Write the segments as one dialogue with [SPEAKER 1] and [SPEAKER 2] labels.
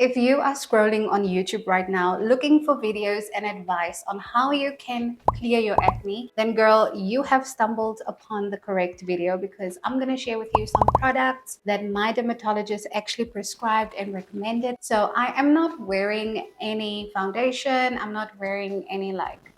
[SPEAKER 1] If you are scrolling on YouTube right now looking for videos and advice on how you can clear your acne, then girl, you have stumbled upon the correct video, because I'm going to share with you some products that my dermatologist actually prescribed and recommended. So I am not wearing any foundation. I'm not wearing any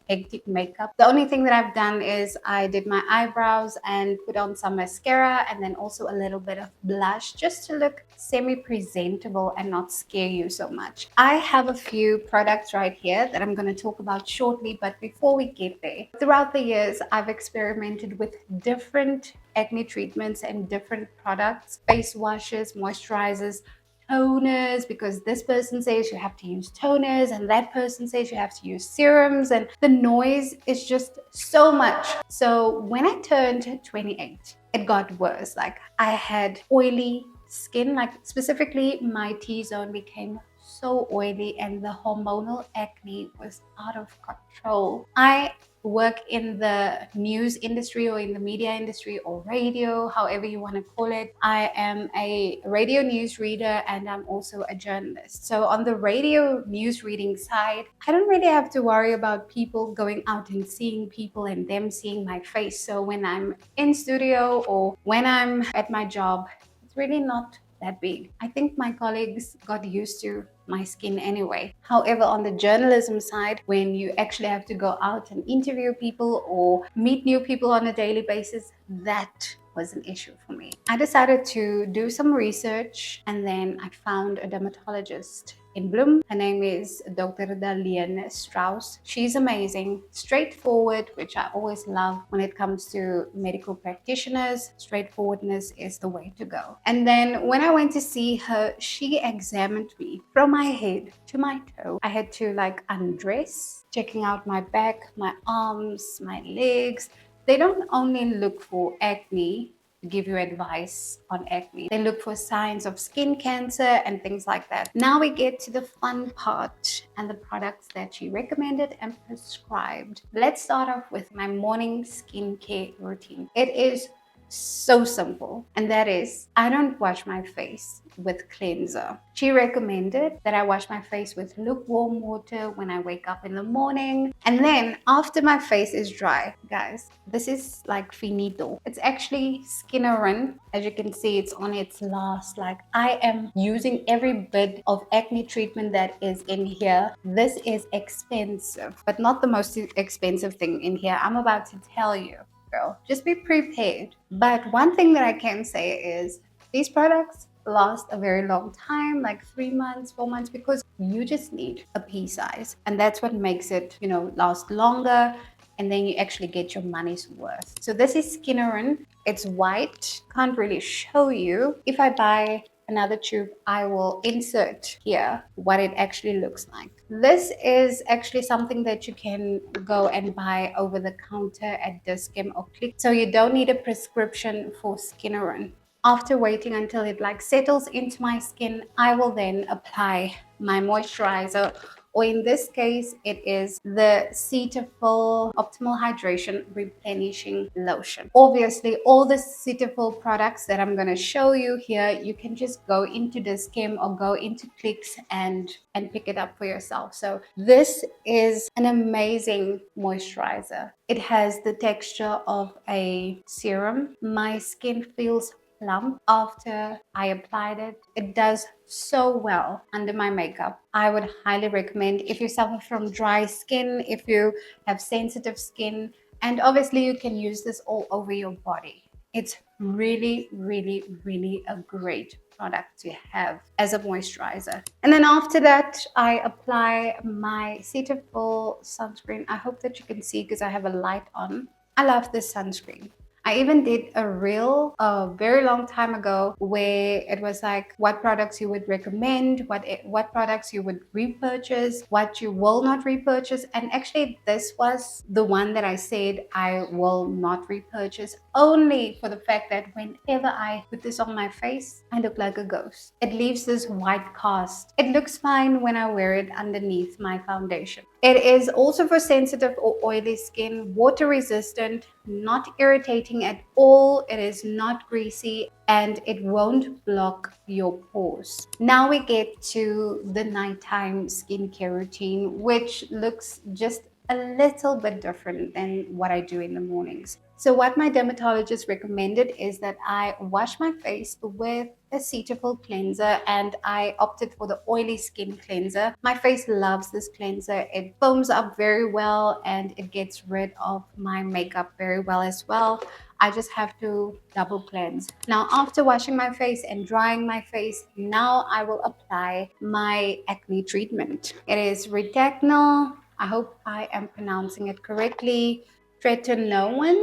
[SPEAKER 1] hectic makeup. The only thing that I've done is I did my eyebrows and put on some mascara and then also a little bit of blush just to look semi-presentable and not scare you so much. I have a few products right here that I'm going to talk about shortly, but before we get there, throughout the years I've experimented with different acne treatments and different products, face washes, moisturizers, toners, because this person says you have to use toners and that person says you have to use serums, and the noise is just so much. So when I turned 28, it got worse. Like, I had oily skin, like specifically my T-zone became so oily and the hormonal acne was out of control. I work in the news industry or in the media industry or radio, however you want to call it. I am a radio news reader and I'm also a journalist. So on the radio news reading side, I don't really have to worry about people going out and seeing people and them seeing my face. So when I'm in studio or when I'm at my job, it's really not that big. I think my colleagues got used to my skin anyway. However, on the journalism side, when you actually have to go out and interview people or meet new people on a daily basis, that was an issue for me. I decided to do some research and then I found a dermatologist in Bloom. Her name is Dr. Darlene Strauss. She's amazing, straightforward, which I always love when it comes to medical practitioners. Straightforwardness is the way to go. And then when I went to see her, she examined me from my head to my toe. I had to undress, checking out my back, my arms, my legs. They don't only look for acne, give you advice on acne. They look for signs of skin cancer and things like that. Now we get to the fun part and the products that she recommended and prescribed. Let's start off with my morning skincare routine. It is so simple, and that is I don't wash my face with cleanser. She recommended that I wash my face with lukewarm water when I wake up in the morning, and then after my face is dry, guys, this is like finito. It's actually Skinnerin. As you can see, it's on its last. I am using every bit of acne treatment that is in here. This is expensive, but not the most expensive thing in here. I'm about to tell you. Girl, just be prepared. But one thing that I can say is these products last a very long time, like 3 months, 4 months, because you just need a pea size, and that's what makes it, last longer, and then you actually get your money's worth. So this is Skinnerin. It's white. Can't really show you. If I buy another tube, I will insert here what it actually looks like. This is actually something that you can go and buy over the counter at Discam or Click. So you don't need a prescription for Skinnerin. After waiting until it settles into my skin, I will then apply my moisturizer, or in this case, it is the Cetaphil Optimal Hydration Replenishing Lotion. Obviously, all the Cetaphil products that I'm going to show you here, you can just go into Discam or go into Clicks and pick it up for yourself. So this is an amazing moisturizer. It has the texture of a serum. My skin feels plump after I applied it. It does so well under my makeup. I would highly recommend if you suffer from dry skin, if you have sensitive skin, and obviously you can use this all over your body. It's really, really, really a great product to have as a moisturizer. And then after that, I apply my Cetaphil sunscreen. I hope that you can see because I have a light on. I love this sunscreen. I even did a reel a very long time ago where it was what products you would recommend, what products you would repurchase, what you will not repurchase. And actually this was the one that I said I will not repurchase, only for the fact that whenever I put this on my face, I look like a ghost. It leaves this white cast. It looks fine when I wear it underneath my foundation. It is also for sensitive or oily skin, water resistant, not irritating at all. It is not greasy and it won't block your pores. Now we get to the nighttime skincare routine, which looks just a little bit different than what I do in the mornings. So what my dermatologist recommended is that I wash my face with a Cetaphil cleanser, and I opted for the oily skin cleanser. My face loves this cleanser. It foams up very well and it gets rid of my makeup very well as well. I just have to double cleanse. Now, after washing my face and drying my face, now I will apply my acne treatment. It is Retacnol. I hope I am pronouncing it correctly. Tretinoin.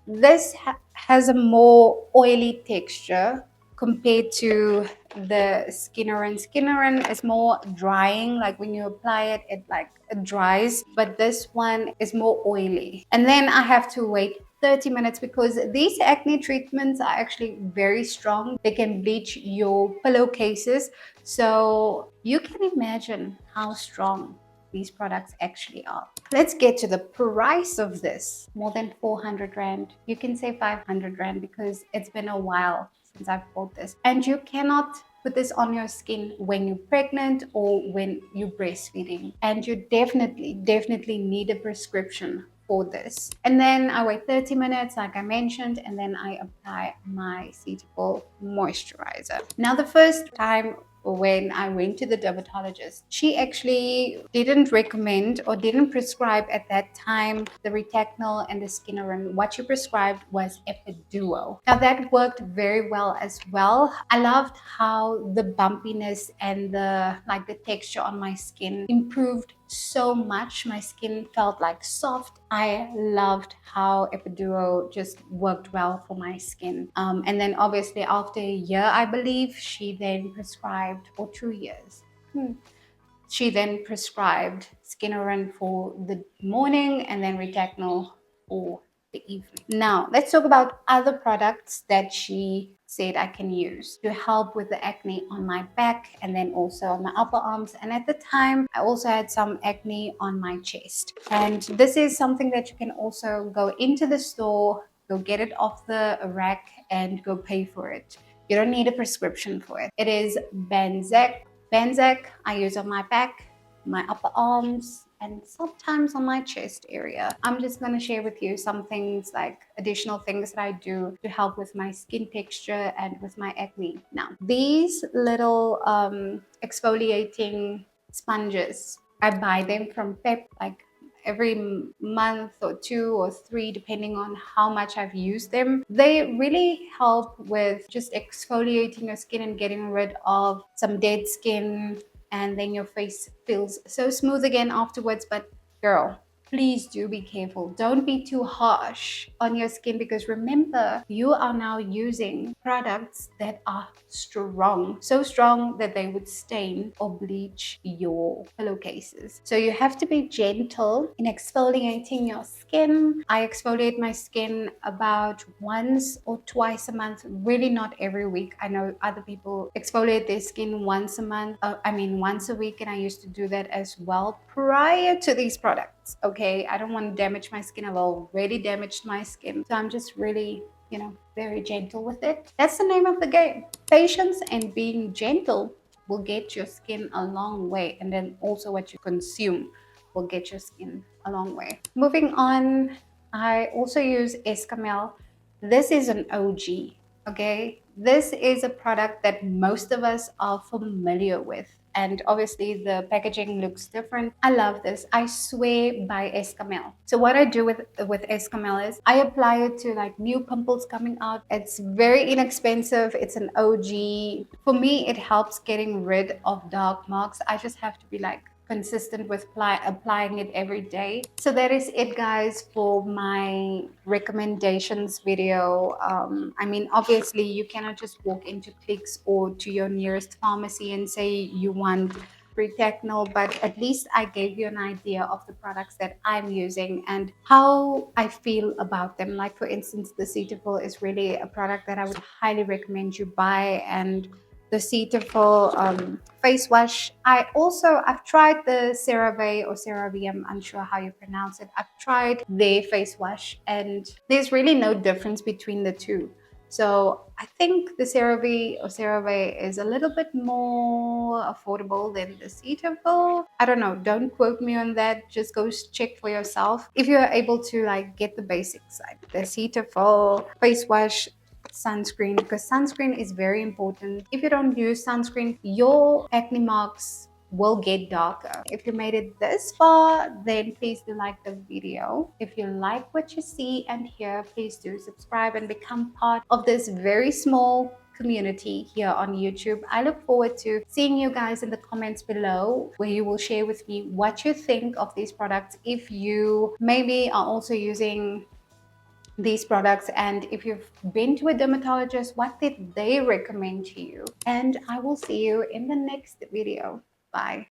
[SPEAKER 1] This has a more oily texture compared to the Skinnerin. Skinnerin is more drying, like when you apply it, it dries, but this one is more oily. And then I have to wait 30 minutes because these acne treatments are actually very strong. They can bleach your pillowcases. So you can imagine how strong these products actually are. Let's get to the price of this. More than 400 Rand. You can say 500 Rand because it's been a while since I've bought this. And you cannot put this on your skin when you're pregnant or when you're breastfeeding. And you definitely need a prescription for this. And then I wait 30 minutes, like I mentioned, and then I apply my Cetaphil moisturizer. Now, the first time when I went to the dermatologist, she actually didn't recommend or didn't prescribe at that time the Retacnol and the Skinnerin. What she prescribed was Epiduo. Now that worked very well as well. I loved how the bumpiness and the texture on my skin improved so much. My skin felt like soft. I loved how Epiduo just worked well for my skin. And then obviously after a year, I believe, she then prescribed, or 2 years. She then prescribed Skinnerin for the morning and then Retacnol for the evening. Now, let's talk about other products that she said I can use to help with the acne on my back and then also on my upper arms. And at the time, I also had some acne on my chest. And this is something that you can also go into the store, go get it off the rack and go pay for it. You don't need a prescription for it. It is Benzac. Benzac I use on my back, my upper arms, and sometimes on my chest area. I'm just going to share with you some things, like additional things that I do to help with my skin texture and with my acne. Now, these little exfoliating sponges, I buy them from Pep, like every month or 2 or 3, depending on how much I've used them. They really help with just exfoliating your skin and getting rid of some dead skin, and then your face feels so smooth again afterwards. But girl, please do be careful. Don't be too harsh on your skin, because remember, you are now using products that are strong, so strong that they would stain or bleach your pillowcases. So you have to be gentle in exfoliating your skin. I exfoliate my skin about once or twice a month, really not every week. I know other people exfoliate their skin once a month, once a week, and I used to do that as well prior to these products. Okay, I don't want to damage my skin. I've already damaged my skin, so I'm just really, very gentle with it. That's the name of the game. Patience and being gentle will get your skin a long way, and then also what you consume will get your skin a long way. Moving on, I also use Escamel. This is an OG, okay? This is a product that most of us are familiar with. And obviously the packaging looks different. I love this. I swear by Escamel. So what I do with Escamel is I apply it to like new pimples coming out. It's very inexpensive. It's an OG. For me, it helps getting rid of dark marks. I just have to be like consistent with applying it every day. So that is it, guys, for my recommendations video. Obviously you cannot just walk into Clicks or to your nearest pharmacy and say you want Retacnol, but at least I gave you an idea of the products that I'm using and how I feel about them. Like for instance, the Cetaphil is really a product that I would highly recommend you buy, and the Cetaphil face wash. I've tried the CeraVe or CeraVe, I'm unsure how you pronounce it. I've tried their face wash and there's really no difference between the two. So I think the CeraVe or CeraVe is a little bit more affordable than the Cetaphil. I don't know, don't quote me on that. Just go check for yourself if you're able to like get the basics, like the Cetaphil face wash, sunscreen, because sunscreen is very important. If you don't use sunscreen, your acne marks will get darker. If you made it this far, then please do like the video. If you like what you see and hear, please do subscribe and become part of this very small community here on YouTube. I look forward to seeing you guys in the comments below, where you will share with me what you think of these products. If you maybe are also using these products, and if you've been to a dermatologist, what did they recommend to you? And I will see you in the next video. Bye.